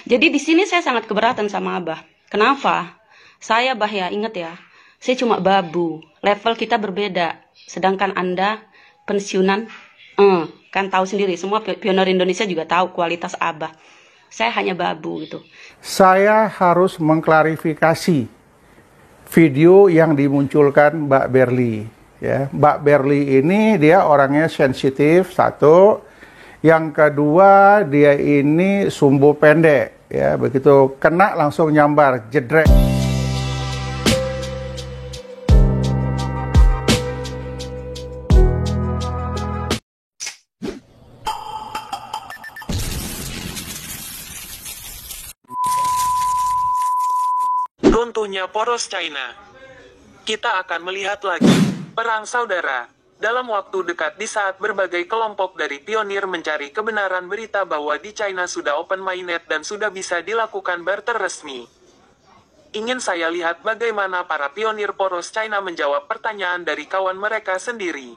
Jadi di sini saya sangat keberatan sama Abah. Kenapa? Saya Bah ya, ingat ya. Saya cuma babu. Level kita berbeda. Sedangkan Anda pensiunan, kan tahu sendiri. Semua pionir Indonesia juga tahu kualitas Abah. Saya hanya babu gitu. Saya harus mengklarifikasi video yang dimunculkan Mbak Berli. Ya, Mbak Berli ini dia orangnya sensitif, satu. Yang kedua, dia ini sumbu pendek. Ya, begitu kena langsung nyambar, jedrek. Runtuhnya poros China. Kita akan melihat lagi perang saudara dalam waktu dekat di saat berbagai kelompok dari pionir mencari kebenaran berita bahwa di China sudah open-minded dan sudah bisa dilakukan barter resmi. Ingin saya lihat bagaimana para pionir poros China menjawab pertanyaan dari kawan mereka sendiri.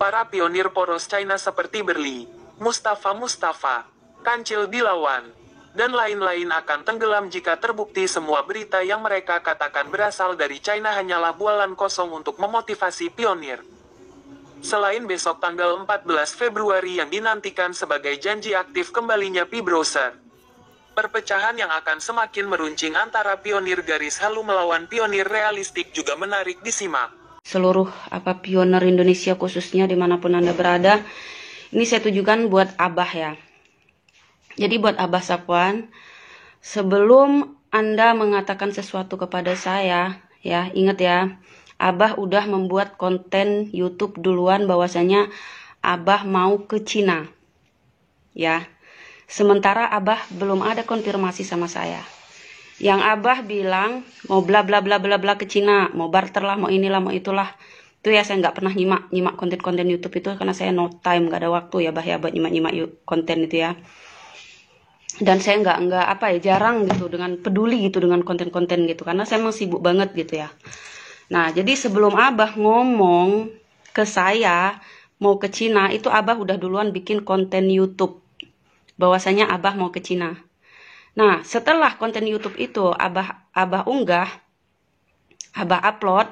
Para pionir poros China seperti Berli, Mustafa, Kancil Dilawan, dan lain-lain akan tenggelam jika terbukti semua berita yang mereka katakan berasal dari China hanyalah bualan kosong untuk memotivasi pionir. Selain besok tanggal 14 Februari yang dinantikan sebagai janji aktif kembalinya P-Browser, perpecahan yang akan semakin meruncing antara pionir garis halu melawan pionir realistik juga menarik disimak. Seluruh pionir Indonesia khususnya dimanapun Anda berada, ini saya tujukan buat Abah ya. Jadi buat Abah Safwan, sebelum Anda mengatakan sesuatu kepada saya, ya ingat ya, Abah udah membuat konten YouTube duluan bahwasanya Abah mau ke Cina. Ya. Sementara Abah belum ada konfirmasi sama saya. Yang Abah bilang mau bla bla bla bla bla ke Cina, mau barter lah, mau inilah, mau itulah. Itu ya saya nggak pernah nyimak konten-konten YouTube itu karena saya no time, nggak ada waktu ya Bah ya buat nyimak konten itu ya. Dan saya nggak jarang gitu dengan peduli gitu dengan konten-konten gitu karena saya emang sibuk banget gitu ya. Nah jadi sebelum Abah ngomong ke saya mau ke Cina, itu Abah udah duluan bikin konten YouTube bahwasanya Abah mau ke Cina. Nah setelah konten YouTube itu Abah unggah, Abah upload,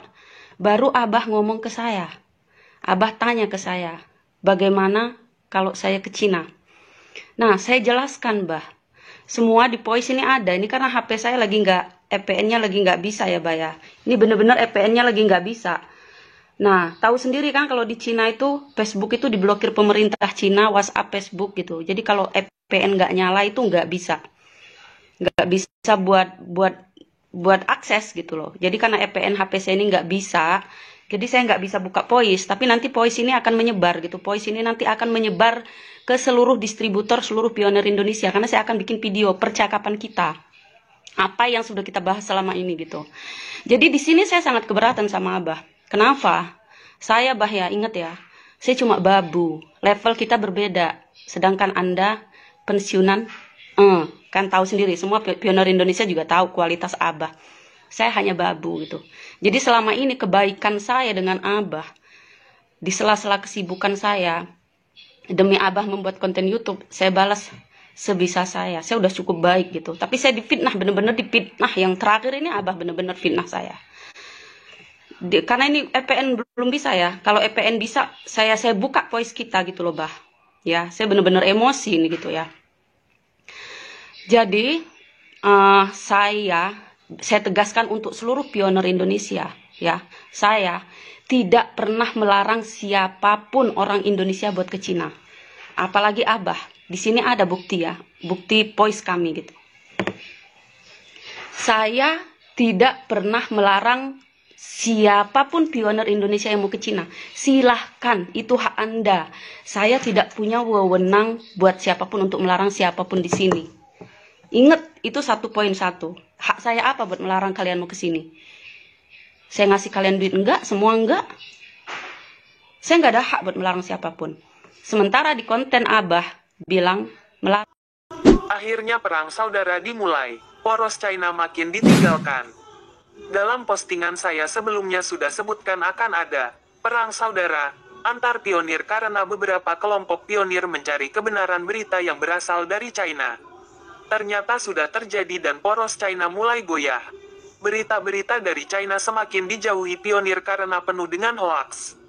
baru Abah ngomong ke saya. Abah tanya ke saya, bagaimana kalau saya ke Cina? Nah, saya jelaskan, Bah. Semua di voice ini ada. Ini karena HP saya lagi nggak, EPN-nya lagi nggak bisa ya, Bah ya. Ini bener-bener EPN-nya lagi nggak bisa. Nah, tahu sendiri kan kalau di Cina itu, Facebook itu diblokir pemerintah Cina, WhatsApp, Facebook gitu. Jadi kalau EPN nggak nyala itu nggak bisa. Nggak bisa buat akses gitu loh. Jadi karena EPN HP saya ini nggak bisa, jadi saya nggak bisa buka voice, tapi nanti voice ini akan menyebar gitu. Voice ini nanti akan menyebar ke seluruh distributor, seluruh pionir Indonesia. Karena saya akan bikin video percakapan kita. Apa yang sudah kita bahas selama ini gitu. Jadi di sini saya sangat keberatan sama Abah. Kenapa? Saya Bah ya, ingat ya. Saya cuma babu. Level kita berbeda. Sedangkan Anda pensiunan, kan tahu sendiri. Semua pionir Indonesia juga tahu kualitas Abah. Saya hanya babu gitu. Jadi selama ini kebaikan saya dengan Abah, di sela-sela kesibukan saya, demi Abah membuat konten YouTube, saya balas sebisa saya. Saya udah cukup baik gitu. Tapi saya difitnah, bener-bener difitnah. Yang terakhir ini Abah bener-bener fitnah saya. Karena ini EPN belum bisa ya. Kalau EPN bisa, saya buka voice kita gitu loh Bah. Ya, saya bener-bener emosi ini gitu ya. Jadi, saya tegaskan untuk seluruh pionir Indonesia, ya, saya tidak pernah melarang siapapun orang Indonesia buat ke Cina. Apalagi Abah, di sini ada bukti ya, bukti voice kami gitu. Saya tidak pernah melarang siapapun pionir Indonesia yang mau ke Cina. Silahkan, itu hak Anda. Saya tidak punya wewenang buat siapapun untuk melarang siapapun di sini. Ingat, itu 1.1. Hak saya apa buat melarang kalian mau ke sini? Saya ngasih kalian duit enggak? Semua enggak? Saya nggak ada hak buat melarang siapapun. Sementara di konten Abah bilang melarang. Akhirnya perang saudara dimulai. Poros China makin ditinggalkan. Dalam postingan saya sebelumnya sudah sebutkan akan ada perang saudara antar pionir karena beberapa kelompok pionir mencari kebenaran berita yang berasal dari China. Ternyata sudah terjadi dan poros China mulai goyah. Berita-berita dari China semakin dijauhi pionir karena penuh dengan hoaks.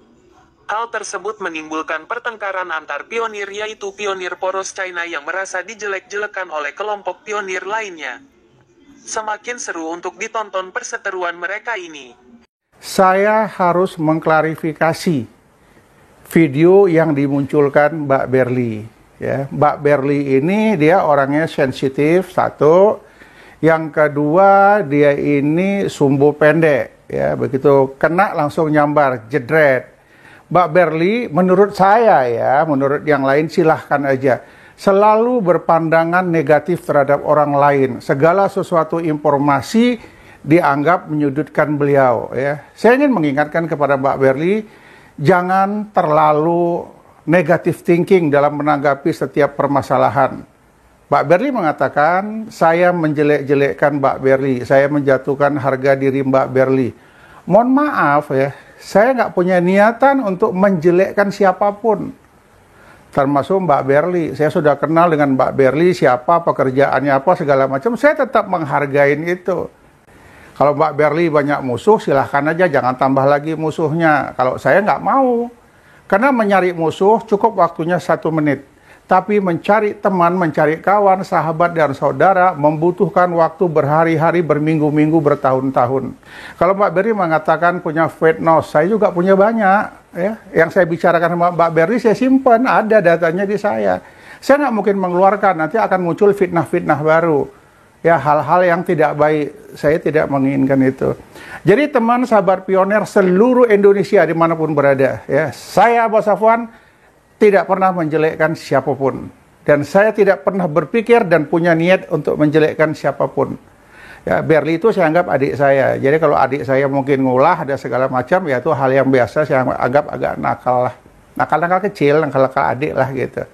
Hal tersebut menimbulkan pertengkaran antar pionir, yaitu pionir poros China yang merasa dijelek-jelekan oleh kelompok pionir lainnya. Semakin seru untuk ditonton perseteruan mereka ini. Saya harus mengklarifikasi video yang dimunculkan Mbak Berli. Ya, Mbak Berli ini dia orangnya sensitif, satu. Yang kedua, dia ini sumbu pendek. Ya, begitu kena langsung nyambar, jedret. Mbak Berli, menurut saya ya, menurut yang lain silahkan aja, selalu berpandangan negatif terhadap orang lain. Segala sesuatu informasi dianggap menyudutkan beliau. Ya. Saya ingin mengingatkan kepada Mbak Berli, jangan terlalu negative thinking dalam menanggapi setiap permasalahan. Mbak Berli mengatakan, saya menjelek-jelekkan Mbak Berli, saya menjatuhkan harga diri Mbak Berli. Mohon maaf ya, saya nggak punya niatan untuk menjelekkan siapapun. Termasuk Mbak Berli. Saya sudah kenal dengan Mbak Berli, siapa, pekerjaannya apa, segala macam. Saya tetap menghargai itu. Kalau Mbak Berli banyak musuh, silahkan aja, jangan tambah lagi musuhnya. Kalau saya nggak mau. Karena mencari musuh cukup waktunya 1 menit. Tapi mencari teman, mencari kawan, sahabat, dan saudara membutuhkan waktu berhari-hari, berminggu-minggu, bertahun-tahun. Kalau Mbak Berli mengatakan punya fake news, saya juga punya banyak. Ya. Yang saya bicarakan sama Mbak Berli, saya simpan, ada datanya di saya. Saya nggak mungkin mengeluarkan, nanti akan muncul fitnah-fitnah baru. Ya, hal-hal yang tidak baik, saya tidak menginginkan itu. Jadi teman sahabat pionir seluruh Indonesia dimanapun berada, ya, saya Abbas Safwan tidak pernah menjelekkan siapapun. Dan saya tidak pernah berpikir dan punya niat untuk menjelekkan siapapun. Ya, Berli itu saya anggap adik saya. Jadi kalau adik saya mungkin ngulah, ada segala macam, ya itu hal yang biasa, saya anggap agak nakal lah. Nakal-nakal kecil, nakal-nakal adik lah gitu.